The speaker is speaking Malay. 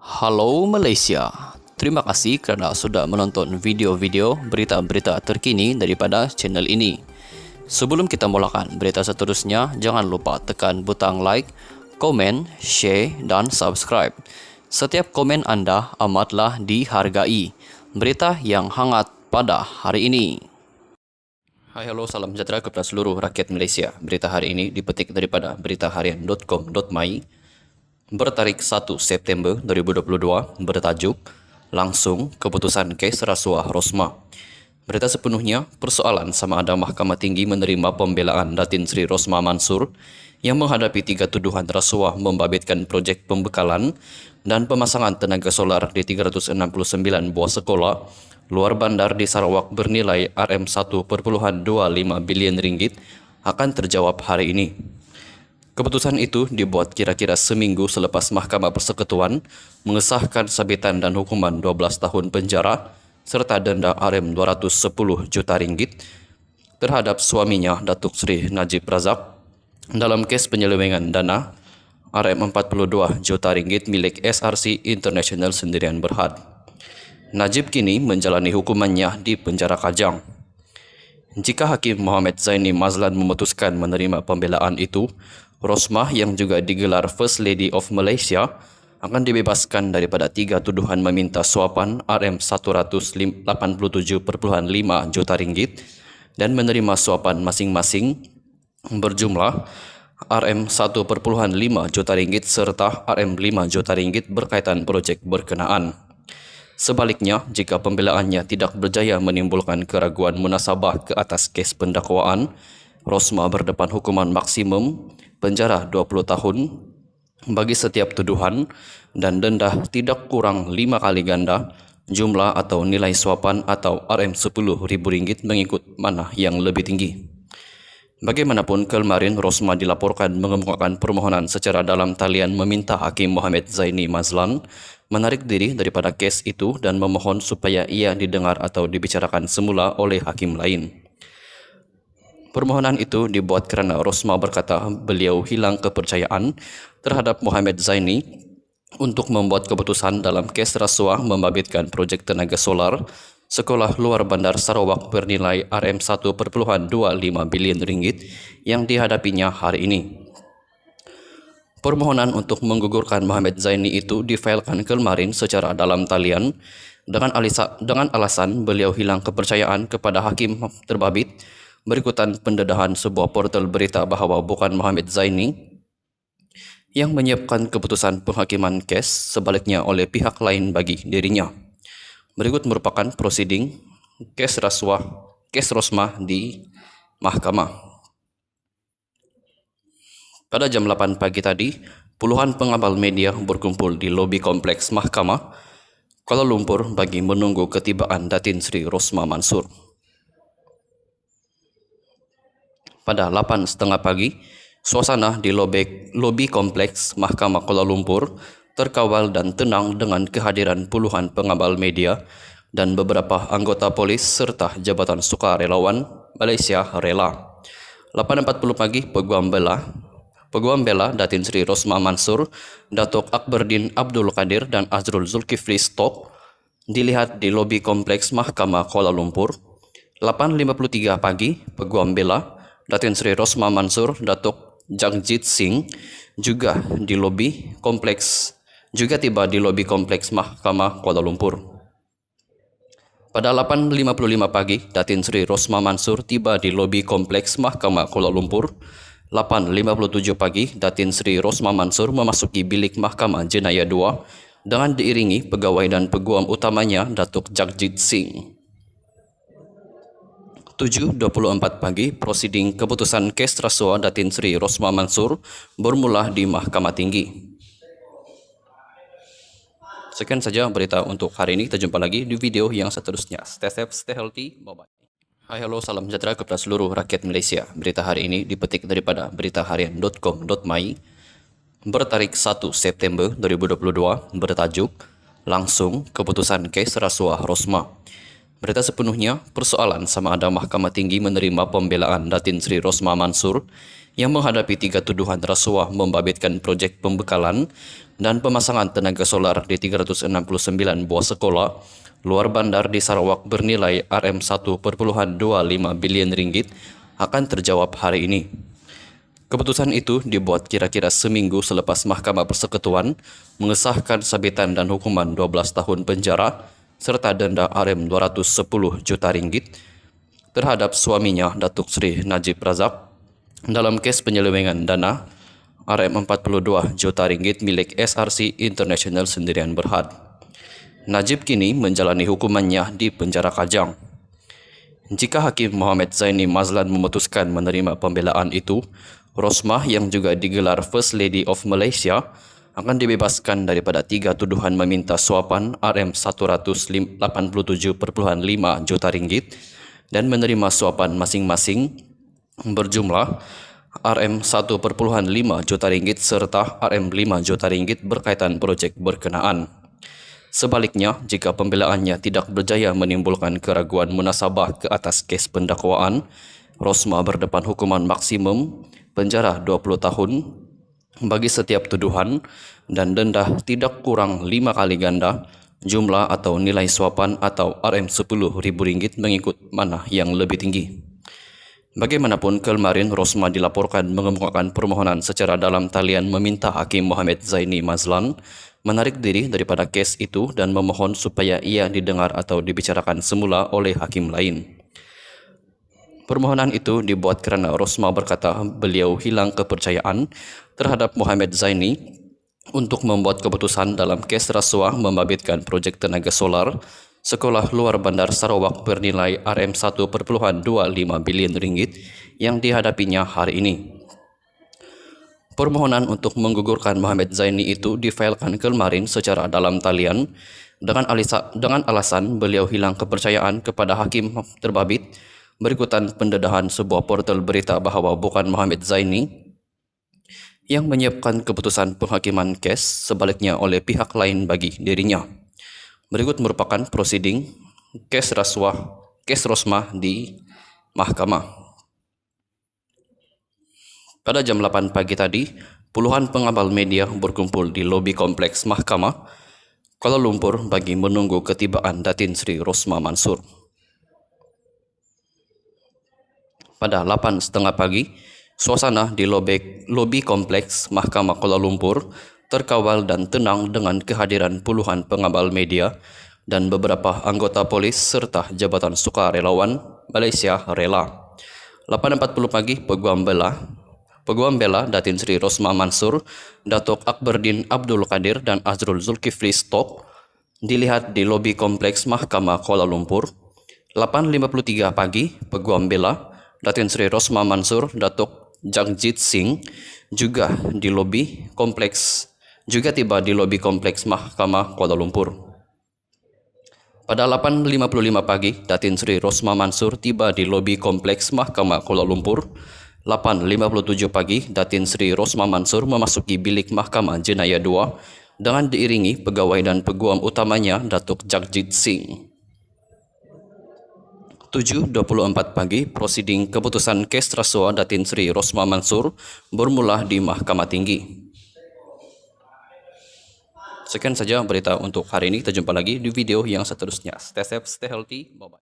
Halo Malaysia, terima kasih kerana sudah menonton video-video berita-berita terkini daripada channel ini. Sebelum kita mulakan berita seterusnya, jangan lupa tekan butang like, komen, share dan subscribe. Setiap komen anda amatlah dihargai. Berita yang hangat pada hari ini. Hai, halo, salam sejahtera kepada seluruh rakyat Malaysia. Berita hari ini dipetik daripada beritaharian.com.my bertarikh 1 September 2022 bertajuk Langsung Keputusan Kes Rasuah Rosmah. Berita sepenuhnya, persoalan sama ada Mahkamah Tinggi menerima pembelaan Datin Sri Rosmah Mansur yang menghadapi 3 tuduhan rasuah membabitkan projek pembekalan dan pemasangan tenaga solar di 369 buah sekolah luar bandar di Sarawak bernilai RM1.25 bilion ringgit akan terjawab hari ini. Keputusan itu dibuat kira-kira seminggu selepas Mahkamah Persekutuan mengesahkan sabitan dan hukuman 12 tahun penjara serta denda RM210 juta ringgit terhadap suaminya Datuk Seri Najib Razak dalam kes penyelewengan dana RM42 juta ringgit milik SRC International Sendirian Berhad. Najib kini menjalani hukumannya di penjara Kajang. Jika Hakim Mohamed Zaini Mazlan memutuskan menerima pembelaan itu, Rosmah yang juga digelar First Lady of Malaysia akan dibebaskan daripada 3 tuduhan meminta suapan RM187.5 juta ringgit dan menerima suapan masing-masing berjumlah RM1.5 juta ringgit serta RM5 juta ringgit berkaitan projek berkenaan. Sebaliknya, jika pembelaannya tidak berjaya menimbulkan keraguan munasabah ke atas kes pendakwaan, Rosmah berdepan hukuman maksimum penjara 20 tahun bagi setiap tuduhan dan denda tidak kurang 5 kali ganda jumlah atau nilai suapan atau RM10.000 mengikut mana yang lebih tinggi. Bagaimanapun, kemarin Rosmah dilaporkan mengemukakan permohonan secara dalam talian meminta Hakim Mohamed Zaini Mazlan menarik diri daripada kes itu dan memohon supaya ia didengar atau dibicarakan semula oleh hakim lain. Permohonan itu dibuat kerana Rosmah berkata beliau hilang kepercayaan terhadap Mohamed Zaini untuk membuat keputusan dalam kes rasuah membabitkan projek tenaga solar sekolah luar bandar Sarawak bernilai RM1.25 bilion ringgit yang dihadapinya hari ini. Permohonan untuk menggugurkan Mohamed Zaini itu difailkan kemarin secara dalam talian dengan alasan beliau hilang kepercayaan kepada hakim terbabit berikutan pendedahan sebuah portal berita bahawa bukan Mohamed Zaini yang menyiapkan keputusan penghakiman kes, sebaliknya oleh pihak lain bagi dirinya. Berikut merupakan prosiding kes Rosmah di mahkamah. Pada jam 8 pagi tadi, puluhan pengawal media berkumpul di lobi kompleks mahkamah Kuala Lumpur bagi menunggu ketibaan Datin Sri Rosmah Mansur. Pada 8.30 pagi, suasana di lobi kompleks Mahkamah Kuala Lumpur terkawal dan tenang dengan kehadiran puluhan pengawal media dan beberapa anggota polis serta Jabatan Sukarelawan Malaysia Rela. 8.40 pagi, Peguam Bela Datin Sri Rosmah Mansur, Datuk Akberdin Abdul Qadir dan Azrul Zulkifli Stok dilihat di lobi kompleks Mahkamah Kuala Lumpur. 8.53 pagi, Peguam Bela Datin Sri Rosmah Mansur, Datuk Jagjit Singh juga tiba di lobi kompleks Mahkamah Kuala Lumpur. Pada 8.55 pagi, Datin Sri Rosmah Mansur tiba di lobi kompleks Mahkamah Kuala Lumpur. 8.57 pagi, Datin Sri Rosmah Mansur memasuki bilik Mahkamah Jenayah 2 dengan diiringi pegawai dan peguam utamanya Datuk Jagjit Singh. 7.24 pagi, prosiding keputusan kes rasuah Datin Sri Rosmah Mansur bermula di Mahkamah Tinggi. Sekian saja berita untuk hari ini. Kita jumpa lagi di video yang seterusnya. Stay safe, stay healthy. Bye-bye. Hai, halo, salam sejahtera kepada seluruh rakyat Malaysia. Berita hari ini dipetik daripada beritaharian.com.my bertarikh 1 September 2022 bertajuk Langsung Keputusan Kes Rasuah Rosmah. Berita sepenuhnya, persoalan sama ada Mahkamah Tinggi menerima pembelaan Datin Sri Rosma Mansur yang menghadapi 3 tuduhan rasuah membabitkan proyek pembekalan dan pemasangan tenaga solar di 369 buah sekolah luar bandar di Sarawak bernilai Rm1,25 bilion ringgit akan terjawab hari ini. Keputusan itu dibuat kira-kira seminggu selepas Mahkamah Persekutuan mengesahkan sabitan dan hukuman 12 tahun penjara serta denda Rm210 juta ringgit terhadap suaminya Datuk Seri Najib Razak dalam kes penyelewengan dana Rm42 juta ringgit milik SRC International Sendirian Berhad. Najib kini menjalani hukumannya di penjara Kajang. Jika Hakim Mohamed Zaini Mazlan memutuskan menerima pembelaan itu, Rosmah yang juga digelar First Lady of Malaysia akan dibebaskan daripada 3 tuduhan meminta suapan Rm187,5 juta ringgit dan menerima suapan masing-masing berjumlah Rm1,5 juta ringgit serta Rm5 juta ringgit berkaitan projek berkenaan. Sebaliknya, jika pembelaannya tidak berjaya menimbulkan keraguan munasabah ke atas kes pendakwaan, Rosmah berdepan hukuman maksimum penjara 20 tahun bagi setiap tuduhan dan denda tidak kurang 5 kali ganda jumlah atau nilai suapan atau Rm10.000 mengikut mana yang lebih tinggi. Bagaimanapun, kemarin Rosmah dilaporkan mengemukakan permohonan secara dalam talian meminta Hakim Mohamed Zaini Mazlan menarik diri daripada kes itu dan memohon supaya ia didengar atau dibicarakan semula oleh hakim lain. Permohonan itu dibuat kerana Rosmah berkata beliau hilang kepercayaan terhadap Mohamed Zaini untuk membuat keputusan dalam kes rasuah membabitkan projek tenaga solar sekolah luar bandar Sarawak bernilai Rm1,25 bilion ringgit yang dihadapinya hari ini. Permohonan untuk menggugurkan Mohamed Zaini itu difailkan kemarin secara dalam talian dengan alasan beliau hilang kepercayaan kepada hakim terbabit berikutan pendedahan sebuah portal berita bahawa bukan Mohamed Zaini yang menyiapkan keputusan penghakiman kes, sebaliknya oleh pihak lain bagi dirinya. Berikut merupakan prosiding kes Rosmah di mahkamah. Pada jam 8 pagi tadi, puluhan pengawal media berkumpul di lobi kompleks mahkamah Kuala Lumpur bagi menunggu ketibaan Datin Sri Rosma Mansur. Pada 8.30 pagi, suasana di lobi kompleks Mahkamah Kuala Lumpur terkawal dan tenang dengan kehadiran puluhan pengawal media dan beberapa anggota polis serta Jabatan Sukarelawan Malaysia Rela. 8.40 pagi, Peguam Bela Datin Sri Rosma Mansur, Datuk Akberdin Abdul Qadir dan Azrul Zulkifli Stok dilihat di lobi kompleks Mahkamah Kuala Lumpur. 8.53 pagi, Peguam Bela Datin Sri Rosma Mansur, Datuk Jagjit Singh juga tiba di lobi kompleks Mahkamah Kuala Lumpur. Pada 8.55 pagi, Datin Sri Rosma Mansur tiba di lobi kompleks Mahkamah Kuala Lumpur. 8.57 pagi, Datin Sri Rosma Mansur memasuki bilik Mahkamah Jenayah 2 dengan diiringi pegawai dan peguam utamanya Datuk Jagjit Singh. 7.24 pagi, prosiding keputusan kes rasuah Datin Sri Rosma Mansur bermula di Mahkamah Tinggi. Sekian saja berita untuk hari ini. Kita jumpa lagi di video yang seterusnya. Stay safe, stay healthy. Bye-bye.